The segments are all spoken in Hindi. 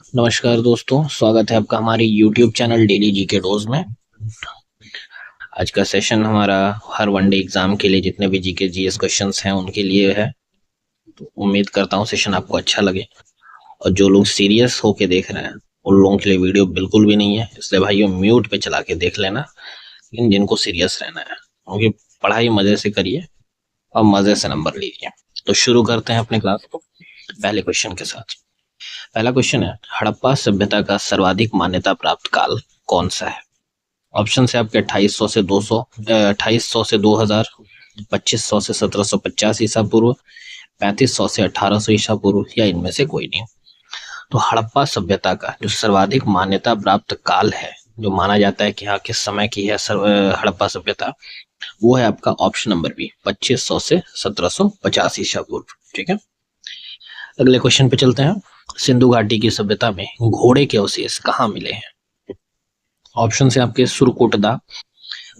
नमस्कार दोस्तों, स्वागत है आपका हमारे YouTube channel daily GK dose में। आज का सेशन हमारा हर वनडे एग्जाम के लिए जितने भी जीके जीएस क्वेश्चंस हैं उनके लिए है। तो उम्मीद करता हूँ सेशन आपको अच्छा लगे। और जो लोग सीरियस होके देख रहे हैं उन लोगों के लिए वीडियो बिल्कुल भी नहीं है, इसलिए भाइयों म्यूट पे चला के देख लेना। लेकिन जिनको सीरियस रहना है क्योंकि पढ़ाई मजे से करिए और मजे से नंबर लीजिए। तो शुरू करते हैं अपने क्लास को पहले क्वेश्चन के साथ। पहला क्वेश्चन है, हड़प्पा सभ्यता का सर्वाधिक मान्यता प्राप्त काल कौन सा है? ऑप्शन है आपके 2800 से 200, 2800 से 2000, 2500 से 1750 ईसा पूर्व, 3500 से 1800 ईसा पूर्व, या इनमें से कोई नहीं। तो हड़प्पा सभ्यता का जो सर्वाधिक मान्यता प्राप्त काल है, जो माना जाता है कि हाँ किस समय की है हड़प्पा सभ्यता, वो है आपका ऑप्शन नंबर बी, 2500 से 1750 ईसा पूर्व। ठीक है, अगले क्वेश्चन पे चलते हैं। सिंधु घाटी की सभ्यता में घोड़े के अवशेष कहाँ मिले हैं? ऑप्शन है आपके सुरकोटदा,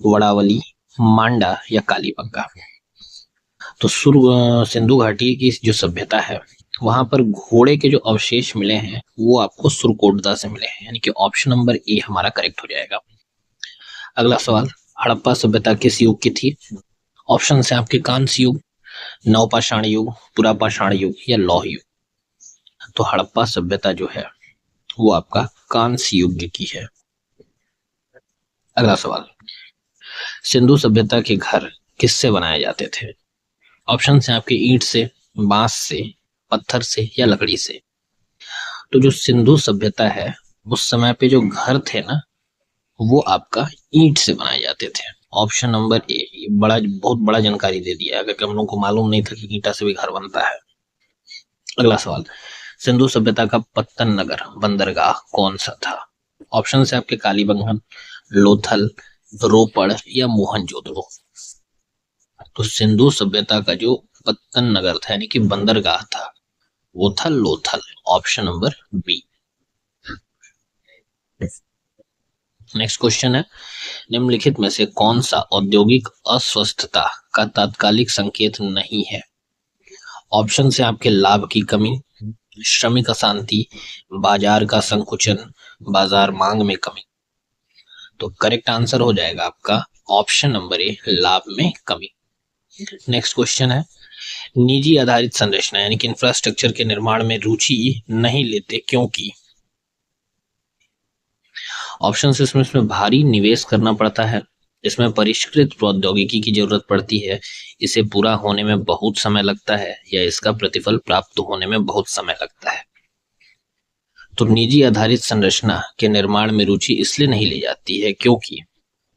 वड़ावली, मांडा, या कालीबंगा। तो सिंधु घाटी की जो सभ्यता है वहां पर घोड़े के जो अवशेष मिले हैं वो आपको सुरकोटदा से मिले हैं, यानी कि ऑप्शन नंबर ए हमारा करेक्ट हो जाएगा। अगला सवाल, हड़प्पा सभ्यता किस युग की थी? ऑप्शन है आपके कांस्य युग, नवपाषाण युग, पुरापाषाण युग, या लौह युग। तो हड़प्पा सभ्यता जो है वो आपका कांस्य युग की है। अगला सवाल, सिंधु सभ्यता के घर किससे बनाए जाते थे? ऑप्शन है आपके ईंट से, बांस से, पत्थर से, या लकड़ी से। तो जो सिंधु सभ्यता है उस समय पे जो घर थे ना वो आपका ईंट से बनाए जाते थे। ऑप्शन नंबर ए, बड़ा बहुत बड़ा जानकारी दे दिया अगर हम लोगों को मालूम नहीं था कि ईंटा से भी घर बनता है। अगला सवाल, सिंधु सभ्यता का पत्तन नगर बंदरगाह कौन सा था? ऑप्शन है आपके कालीबंगन, लोथल, रोपड़, या मोहनजोदड़ो। तो सिंधु सभ्यता का जो पत्तन नगर था यानी कि बंदरगाह था वो था Lothal, option number B. Next question है, निम्नलिखित में से कौन सा औद्योगिक अस्वस्थता का तात्कालिक संकेत नहीं है? ऑप्शन है आपके लाभ की कमी, श्रमिक अशांति, बाजार का संकुचन, बाजार मांग में कमी। तो करेक्ट आंसर हो जाएगा आपका ऑप्शन नंबर ए, लाभ में कमी। नेक्स्ट क्वेश्चन है, निजी आधारित संरचना यानी कि इंफ्रास्ट्रक्चर के निर्माण में रुचि नहीं लेते क्योंकि? ऑप्शन इसमें भारी निवेश करना पड़ता है, इसमें परिष्कृत प्रौद्योगिकी की जरूरत पड़ती है, इसे पूरा होने में बहुत समय लगता है, या इसका प्रतिफल प्राप्त होने में बहुत समय लगता है। तो निजी आधारित संरचना के निर्माण में रुचि इसलिए नहीं ली जाती है क्योंकि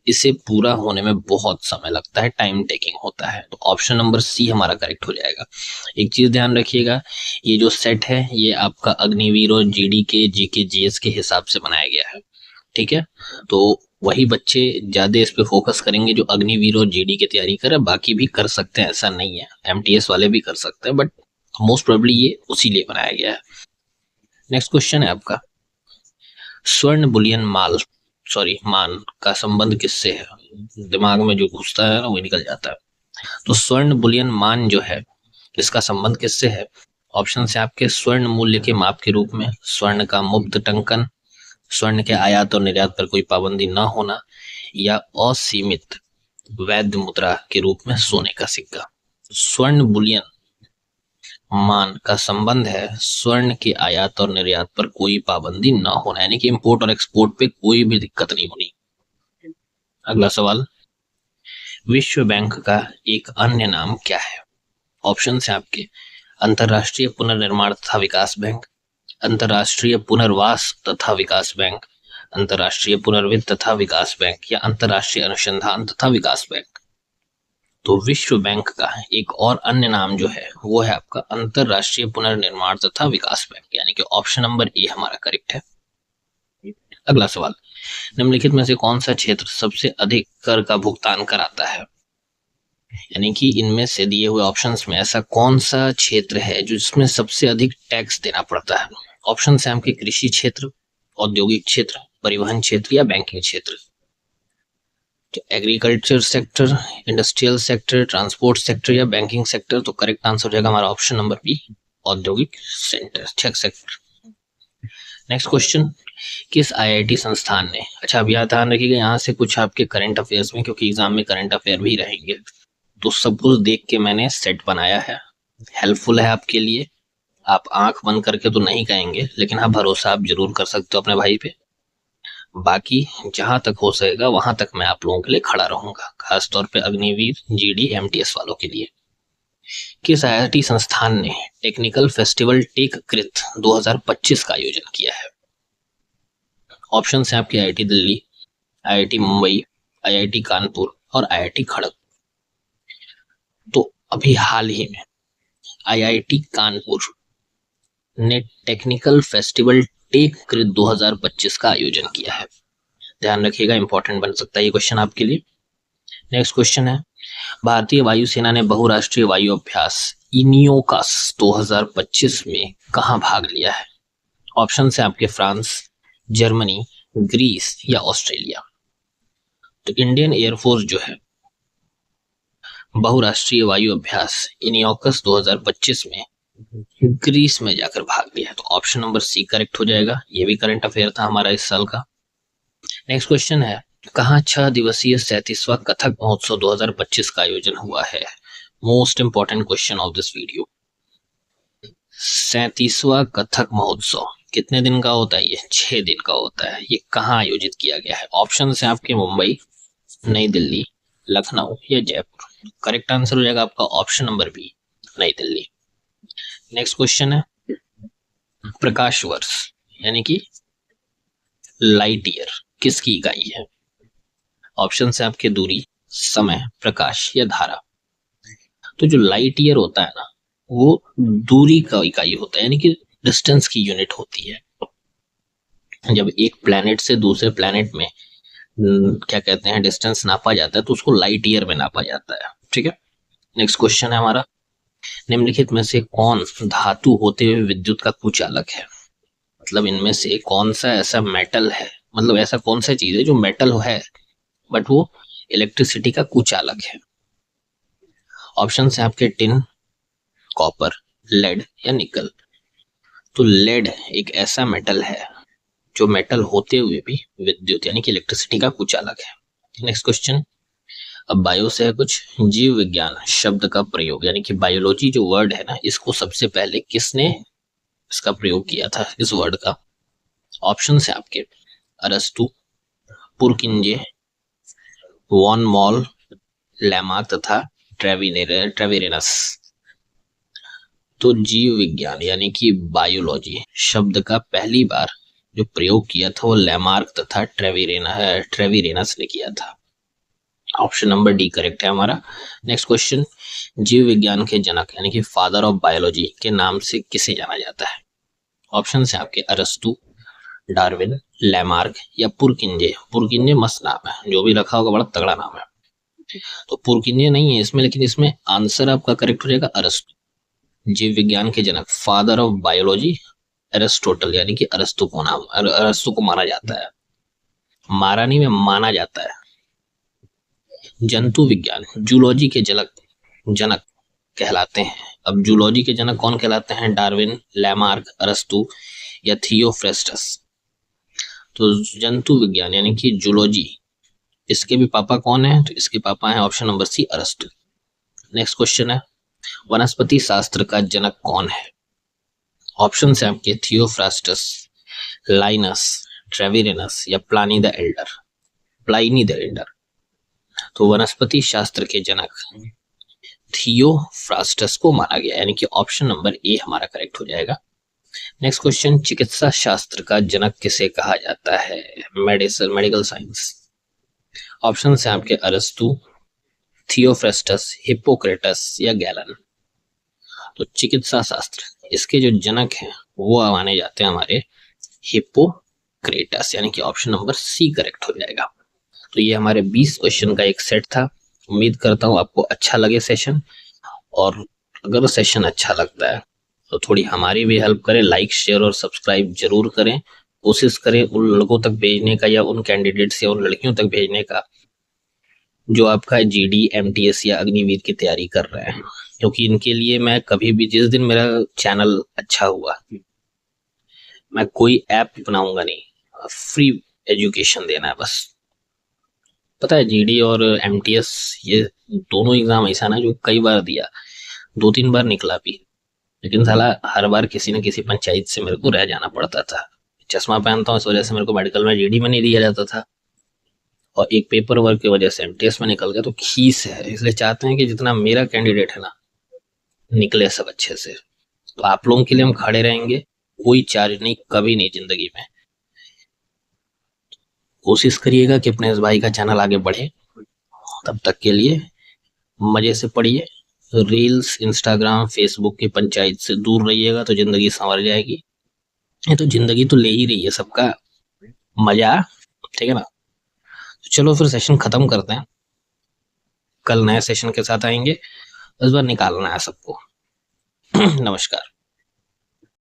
इसे पूरा होने में बहुत समय लगता है, टाइम टेकिंग होता है। तो ऑप्शन नंबर सी हमारा करेक्ट हो जाएगा। एक चीज ध्यान रखिएगा, ये जो सेट है ये आपका अग्निवीर और जीडी के जीके जीएस के हिसाब से बनाया गया है। ठीक है, तो वही बच्चे ज्यादा इस पे फोकस करेंगे जो अग्निवीर और जीडी की तैयारी करे, बाकी भी कर सकते हैं, ऐसा नहीं है, एमटीएस वाले भी कर सकते हैं, बट मोस्ट प्रोबेबली ये उसी लिए बनाया गया है। नेक्स्ट क्वेश्चन है आपका, स्वर्ण बुलियन मान का संबंध किससे है? दिमाग में जो घुसता है ना वो निकल जाता है। तो स्वर्ण बुलियन मान जो है इसका संबंध किससे है? ऑप्शन है आपके स्वर्ण मूल्य के माप के रूप में, स्वर्ण का मुक्त टंकन, स्वर्ण के आयात और निर्यात पर कोई पाबंदी न होना, या असीमित वैध मुद्रा के रूप में सोने का सिक्का। स्वर्ण बुलियन मान का संबंध है स्वर्ण के आयात और निर्यात पर कोई पाबंदी न होना, यानी कि इंपोर्ट और एक्सपोर्ट पे कोई भी दिक्कत नहीं होनी। अगला सवाल, विश्व बैंक का एक अन्य नाम क्या है? ऑप्शन है आपके अंतरराष्ट्रीय पुनर्निर्माण तथा विकास बैंक, अंतरराष्ट्रीय पुनर्वास तथा विकास बैंक, अंतरराष्ट्रीय पुनर्वित्त तथा विकास बैंक, या अंतरराष्ट्रीय अनुसंधान तथा विकास बैंक। तो विश्व बैंक का एक और अन्य नाम जो है वो है आपका अंतरराष्ट्रीय पुनर्निर्माण तथा विकास बैंक, यानी कि ऑप्शन नंबर ए हमारा करेक्ट है। अगला सवाल, निम्नलिखित में से कौन सा क्षेत्र सबसे अधिक कर का भुगतान कराता है? यानी कि इनमें से दिए हुए ऑप्शंस में ऐसा कौन सा क्षेत्र है जो जिसमें सबसे अधिक टैक्स देना पड़ता है? ऑप्शन है आपके कृषि क्षेत्र, औद्योगिक क्षेत्र, परिवहन क्षेत्र, या बैंकिंग क्षेत्र। Agriculture sector, industrial sector, transport sector, या बैंकिंग सेक्टर। तो करेक्ट आंसर हो जाएगा हमारा ऑप्शन नंबर बी, औद्योगिक सेक्टर। नेक्स्ट क्वेश्चन, किस आईआईटी संस्थान ने, अच्छा अब यह ध्यान रखिएगा यहाँ से कुछ आपके करंट अफेयर्स में, क्योंकि एग्जाम में करंट अफेयर भी रहेंगे, तो सब कुछ देख के मैंने सेट बनाया है, हेल्पफुल है आपके लिए। आप आंख बंद करके तो नहीं कहेंगे, लेकिन हाँ भरोसा आप जरूर कर सकते हो अपने भाई पे। बाकी जहां तक हो सकेगा वहां तक मैं आप लोगों के लिए खड़ा रहूंगा, खासतौर पे अग्निवीर जीडी एमटीएस वालों के लिए। किस आईआईटी संस्थान ने टेक्निकल फेस्टिवल टेक कृत 2025 का आयोजन किया है? ऑप्शन है आपके IIT Delhi, IIT Mumbai, IIT Kanpur और आईआईटी खड़गपुर। तो अभी हाल ही में आईआईटी कानपुर ने टेक्निकल फेस्टिवल टेक कृत 2025 का आयोजन किया है। ध्यान रखिएगा, इंपॉर्टेंट बन सकता है ये क्वेश्चन आपके लिए। नेक्स्ट क्वेश्चन है, भारतीय वायुसेना ने बहुराष्ट्रीय वायु अभ्यास इनियोकास 2025 में कहां भाग लिया है? ऑप्शन है आपके फ्रांस, जर्मनी, ग्रीस या ऑस्ट्रेलिया। तो इंडियन एयरफोर्स जो है बहुराष्ट्रीय वायु अभ्यास इनियोकस 2025 में ग्रीस में जाकर भाग लिया है, तो ऑप्शन नंबर सी करेक्ट हो जाएगा। ये भी करंट अफेयर था हमारा इस साल का। नेक्स्ट क्वेश्चन है, कहाँ 6 दिवसीय 37वां कथक महोत्सव 2025 का आयोजन हुआ है? Most important question of this video. 37वां कथक महोत्सव कितने दिन का होता है? ये 6 दिन का होता है। ये कहाँ आयोजित किया गया है? ऑप्शन है आपके मुंबई, नई दिल्ली, लखनऊ या जयपुर। करेक्ट आंसर हो जाएगा आपका ऑप्शन नंबर बी, नई दिल्ली। नेक्स्ट क्वेश्चन है, प्रकाश वर्ष यानी कि लाइट ईयर किसकी इकाई है? ऑप्शन है आपके दूरी, समय, प्रकाश या धारा। तो जो लाइट ईयर होता है ना, वो दूरी का इकाई होता है, यानी कि डिस्टेंस की यूनिट होती है। जब एक प्लेनेट से दूसरे प्लेनेट में क्या कहते हैं डिस्टेंस नापा जाता है, तो उसको लाइट ईयर में नापा जाता है। ठीक है। नेक्स्ट क्वेश्चन है हमारा, निम्नलिखित में से कौन धातु होते हुए विद्युत का कुचालक है? मतलब इनमें से कौन सा ऐसा मेटल है, मतलब ऐसा कौन सा चीज है जो मेटल है बट वो इलेक्ट्रिसिटी का कुचालक है? ऑप्शन है आपके टिन, कॉपर, लेड या निकल। तो लेड एक ऐसा मेटल है जो मेटल होते हुए भी विद्युत यानी कि इलेक्ट्रिसिटी का कुचालक है। नेक्स्ट क्वेश्चन, अब बायो से है कुछ, जीव विज्ञान शब्द का प्रयोग यानी कि बायोलॉजी जो वर्ड है ना, इसको सबसे पहले किसने इसका प्रयोग किया था इस वर्ड का? ऑप्शन है आपके अरस्तु, पुरकिंजे, वॉन मॉल, लैमार्क तथा ट्रेविरेनस। तो जीव विज्ञान यानी कि बायोलॉजी शब्द का पहली बार जो प्रयोग किया था वो लैमार्क तथा ट्रेविरेनस ने किया था। ऑप्शन नंबर डी करेक्ट है हमारा। नेक्स्ट क्वेश्चन, जीव विज्ञान के जनक यानी कि फादर ऑफ बायोलॉजी के नाम से किसे जाना जाता है? ऑप्शन है आपके अरस्तु, डार्विन, लैमार्क या पुरकिंजे। पुरकिंजे मस्त नाम है, जो भी रखा होगा बड़ा तगड़ा नाम है। तो पुरकिंजे नहीं है इसमें, लेकिन इसमें आंसर आपका करेक्ट हो जाएगा अरस्तु। जीव विज्ञान के जनक फादर ऑफ बायोलॉजी एरिस्टोटल यानी कि अरस्तु को माना जाता है, मारा नहीं में माना जाता है। जंतु विज्ञान जूलॉजी के जनक कहलाते हैं। अब जूलॉजी के जनक कौन कहलाते हैं? डार्विन, लैमार्क, अरस्तु या थियोफ्रेस्टस। तो जंतु विज्ञान यानी कि जूलॉजी, इसके भी पापा कौन है? तो इसके पापा हैं ऑप्शन नंबर सी अरस्तु। नेक्स्ट क्वेश्चन है, वनस्पति शास्त्र का जनक कौन है? ऑप्शन है आपके थियोफ्रास्टस, लाइनस, ट्रेविरेनस या प्लानी द एल्डर। तो वनस्पति शास्त्र के जनक थियोफ्रास्टस को माना गया, यानी कि ऑप्शन नंबर ए हमारा करेक्ट हो जाएगा। नेक्स्ट क्वेश्चन, चिकित्सा शास्त्र का जनक किसे कहा जाता है? Medical science. ऑप्शन है आपके अरस्तु, थियोफ्रास्टस, हिप्पोक्रेटस या गैलन। तो चिकित्सा शास्त्र इसके जो जनक हैं वो माने जाते हैं हमारे हिप्पोक्रेटस, यानी कि ऑप्शन नंबर सी करेक्ट हो जाएगा। तो ये हमारे 20 क्वेश्चन का एक सेट था। उम्मीद करता हूँ आपको अच्छा लगे सेशन, और अगर सेशन अच्छा लगता है तो थोड़ी हमारी भी हेल्प करें, लाइक, शेयर और सब्सक्राइब जरूर करें। कोशिश करें उन लोगों तक भेजने का, या उन कैंडिडेट्स या उन लड़कियों तक भेजने का जो आपका जीडी, एमटीएस या अग्निवीर की तैयारी कर रहे हैं, क्योंकि इनके लिए मैं कभी भी, जिस दिन मेरा चैनल अच्छा हुआ, मैं कोई ऐप बनाऊंगा नहीं, फ्री एजुकेशन देना है बस। पता है जीडी और एमटीएस ये दोनों एग्जाम ऐसा ना जो कई बार दिया, 2-3 बार निकला भी, लेकिन साला हर बार किसी न किसी पंचायत से मेरे को रह जाना पड़ता था। चश्मा पहनता हूँ इस वजह से मेरे को मेडिकल में जीडी में नहीं दिया जाता था, और एक पेपर वर्क की वजह से एमटीएस में निकल गया। तो खीस है, इसलिए चाहते हैं कि जितना मेरा कैंडिडेट है ना निकले सब अच्छे से। तो आप लोगों के लिए हम खड़े रहेंगे, कोई चार्ज नहीं, कभी नहीं जिंदगी में। कोशिश करिएगा कि अपने इस भाई का चैनल आगे बढ़े। तब तक के लिए मजे से पढ़िए, रील्स इंस्टाग्राम फेसबुक की पंचायत से दूर रहिएगा तो जिंदगी संवर जाएगी। ये तो जिंदगी तो ले ही रही है सबका मजा, ठीक है ना। तो चलो फिर सेशन खत्म करते हैं, कल नए सेशन के साथ आएंगे। इस बार निकालना है सबको। नमस्कार।